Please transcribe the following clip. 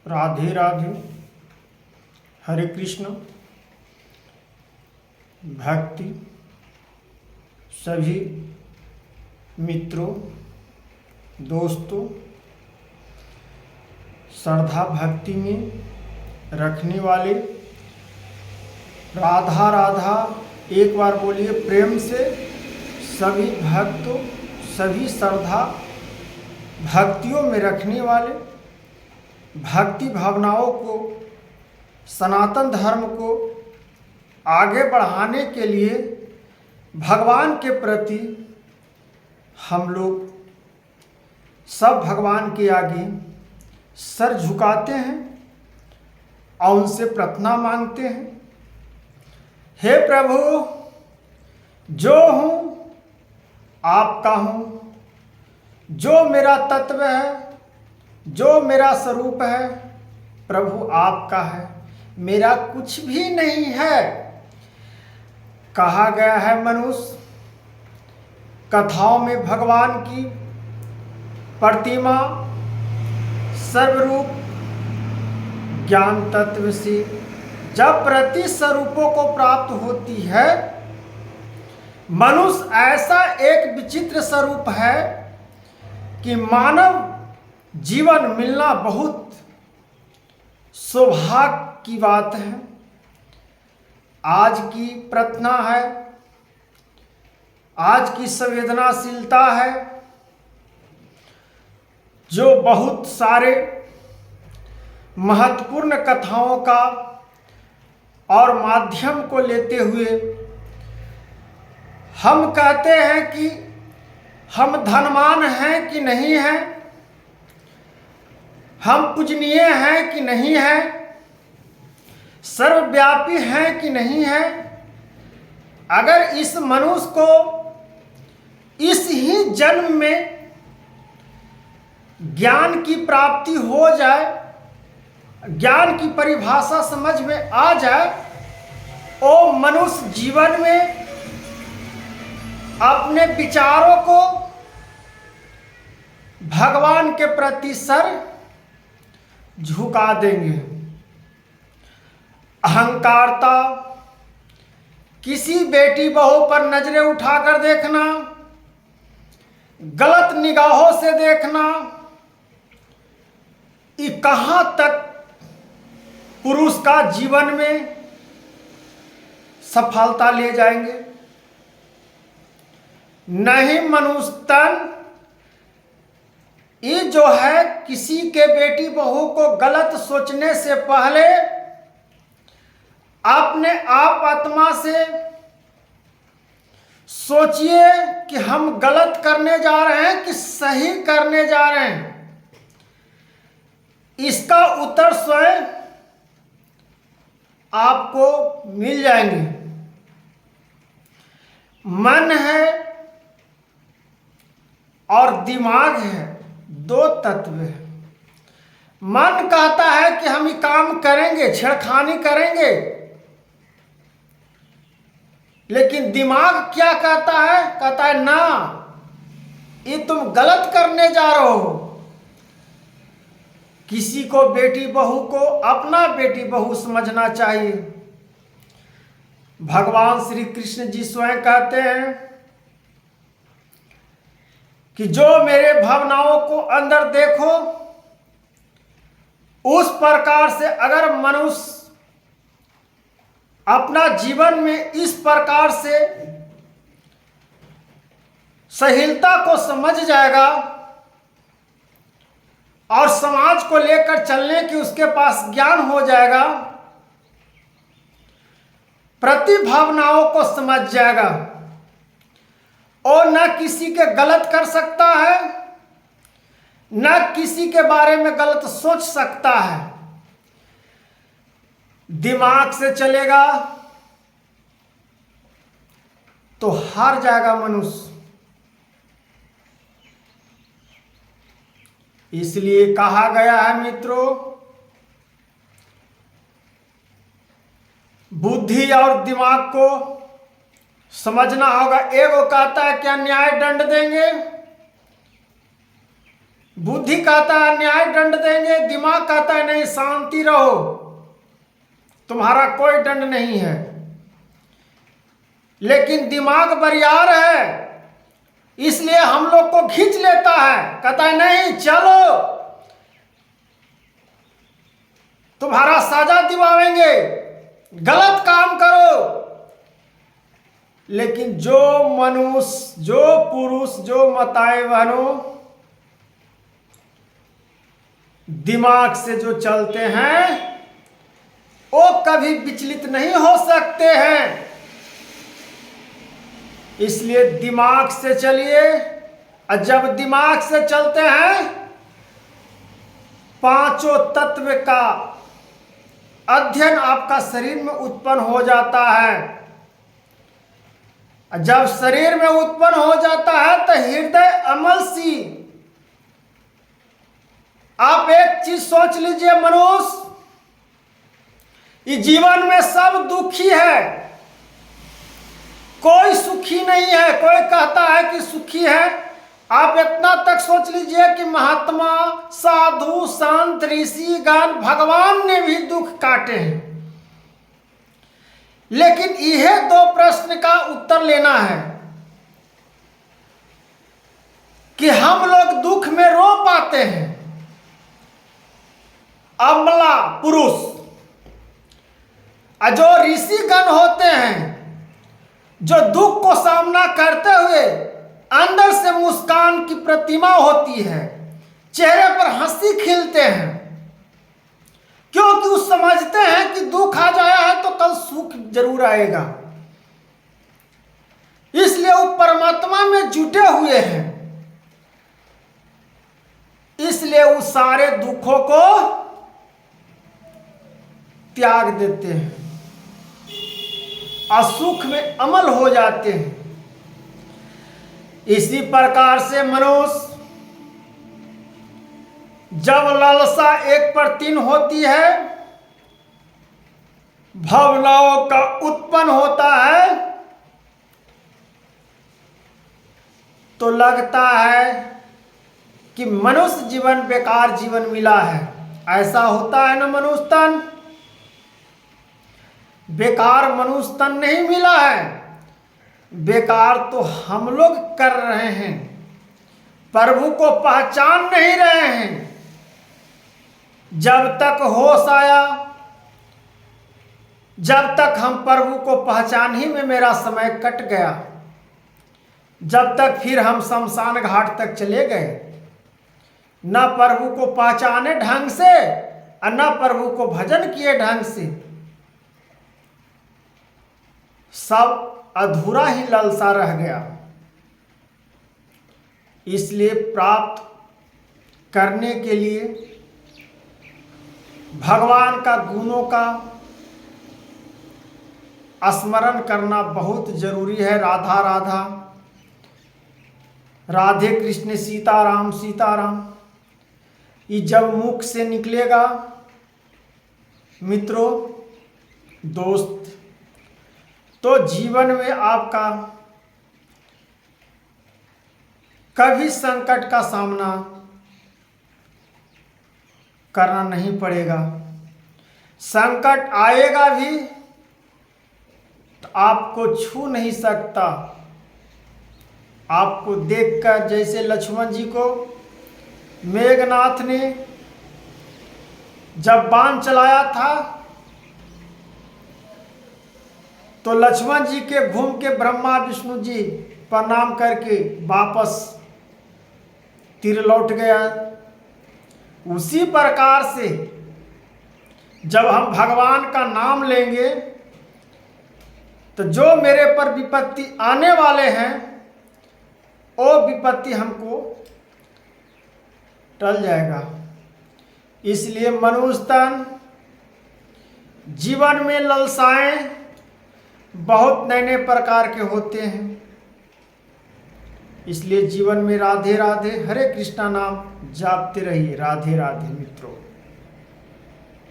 राधे राधे। हरे कृष्ण। भक्ति सभी मित्रों, दोस्तों, श्रद्धा भक्ति में रखने वाले, राधा राधा एक बार बोलिए प्रेम से। सभी भक्तों, सभी श्रद्धा भक्तियों में रखने वाले, भक्ति भावनाओं को, सनातन धर्म को आगे बढ़ाने के लिए भगवान के प्रति हम लोग सब भगवान के आगे सर झुकाते हैं और उनसे प्रार्थना मांगते हैं। हे प्रभु, जो हूँ आपका हूँ, जो मेरा तत्व है, जो मेरा स्वरूप है, प्रभु आपका है, मेरा कुछ भी नहीं है। कहा गया है मनुष्य कथाओं में भगवान की प्रतिमा सर्वरूप ज्ञान तत्व से जब प्रति स्वरूपों को प्राप्त होती है, मनुष्य ऐसा एक विचित्र स्वरूप है कि मानव जीवन मिलना बहुत सौभाग्य की बात है। आज की प्रार्थना है, आज की संवेदनाशीलता है, जो बहुत सारे महत्वपूर्ण कथाओं का और माध्यम को लेते हुए हम कहते हैं कि हम धनवान हैं कि नहीं हैं, हम पूजनीय हैं कि नहीं हैं, सर्वव्यापी हैं कि नहीं हैं। अगर इस मनुष्य को इस ही जन्म में ज्ञान की प्राप्ति हो जाए, ज्ञान की परिभाषा समझ में आ जाए, वो मनुष्य जीवन में अपने विचारों को भगवान के प्रति सर झुका देंगे। अहंकारता, किसी बेटी बहू पर नजरें उठाकर देखना, गलत निगाहों से देखना, ये कहां तक पुरुष का जीवन में सफलता ले जाएंगे। नहीं मनुष्य तन, ये जो है किसी के बेटी बहू को गलत सोचने से पहले अपने आप आत्मा से सोचिए कि हम गलत करने जा रहे हैं कि सही करने जा रहे हैं। इसका उत्तर स्वयं आपको मिल जाएंगे। मन है और दिमाग है, दो तत्व है। मन कहता है कि हम ये काम करेंगे, छेड़खानी करेंगे, लेकिन दिमाग क्या कहता है? कहता है ना, ये तुम गलत करने जा रहे हो। किसी को बेटी बहू को अपना बेटी बहू समझना चाहिए। भगवान श्री कृष्ण जी स्वयं कहते हैं कि जो मेरे भावनाओं को अंदर देखो, उस प्रकार से अगर मनुष्य अपना जीवन में इस प्रकार से सहीलता को समझ जाएगा और समाज को लेकर चलने की उसके पास ज्ञान हो जाएगा, प्रति भावनाओं को समझ जाएगा और न किसी के गलत कर सकता है, न किसी के बारे में गलत सोच सकता है। दिमाग से चलेगा तो हार जाएगा मनुष्य। इसलिए कहा गया है मित्रों, बुद्धि और दिमाग को समझना होगा। एगो कहता है क्या न्याय दंड देंगे, बुद्धि कहता है न्याय दंड देंगे, दिमाग कहता है नहीं शांति रहो, तुम्हारा कोई दंड नहीं है। लेकिन दिमाग बरियार है, इसलिए हम लोग को खींच लेता है, कहता है नहीं चलो तुम्हारा सजा दिवाएंगे, गलत काम करो। लेकिन जो मनुष्य, जो पुरुष, जो माताएं बहनों दिमाग से जो चलते हैं वो कभी विचलित नहीं हो सकते हैं। इसलिए दिमाग से चलिए, और जब दिमाग से चलते हैं पांचों तत्व का अध्ययन आपका शरीर में उत्पन्न हो जाता है। जब शरीर में उत्पन्न हो जाता है तो हृदय अमल सी। आप एक चीज सोच लीजिए, मनुष्य इस जीवन में सब दुखी है, कोई सुखी नहीं है। कोई कहता है कि सुखी है, आप इतना तक सोच लीजिए कि महात्मा, साधु, संत, ऋषि गण, भगवान ने भी दुख काटे हैं। लेकिन यह दो प्रश्न का उत्तर लेना है कि हम लोग दुख में रो पाते हैं। अमला पुरुष, जो ऋषि गण होते हैं, जो दुख को सामना करते हुए अंदर से मुस्कान की प्रतिमा होती है, चेहरे पर हंसी खिलते हैं, क्योंकि वो समझते हैं कि दुख आ जाया है तो कल सुख जरूर आएगा। इसलिए वो परमात्मा में जुटे हुए हैं, इसलिए वो सारे दुखों को त्याग देते हैं, असुख में अमल हो जाते हैं। इसी प्रकार से मनुष्य जब लालसा एक पर तीन होती है, भावनाओं का उत्पन्न होता है, तो लगता है कि मनुष्य जीवन बेकार जीवन मिला है। ऐसा होता है ना मनुष्य तन? बेकार मनुष्य तन नहीं मिला है, बेकार तो हम लोग कर रहे हैं, प्रभु को पहचान नहीं रहे हैं। जब तक होश आया, जब तक हम प्रभु को पहचान ही में मेरा समय कट गया, जब तक फिर हम शमशान घाट तक चले गए, न प्रभु को पहचाने ढंग से और न प्रभु को भजन किए ढंग से, सब अधूरा ही ललसा रह गया। इसलिए प्राप्त करने के लिए भगवान का गुणों का स्मरण करना बहुत जरूरी है। राधा राधा, राधे कृष्ण, सीताराम सीताराम, ये जब मुख से निकलेगा मित्रों, दोस्त, तो जीवन में आपका कभी संकट का सामना करना नहीं पड़ेगा। संकट आएगा भी तो आपको छू नहीं सकता। आपको देखकर, जैसे लक्ष्मण जी को मेघनाथ ने जब बाण चलाया था तो लक्ष्मण जी के घूम के ब्रह्मा विष्णु जी प्रणाम करके वापस तीर लौट गया। उसी प्रकार से जब हम भगवान का नाम लेंगे तो जो मेरे पर विपत्ति आने वाले हैं वो विपत्ति हमको टल जाएगा। इसलिए मनुष्य तन जीवन में ललसाएं बहुत नए नए प्रकार के होते हैं। इसलिए जीवन में राधे राधे, हरे कृष्णा नाम जापते रहिए। राधे राधे मित्रों।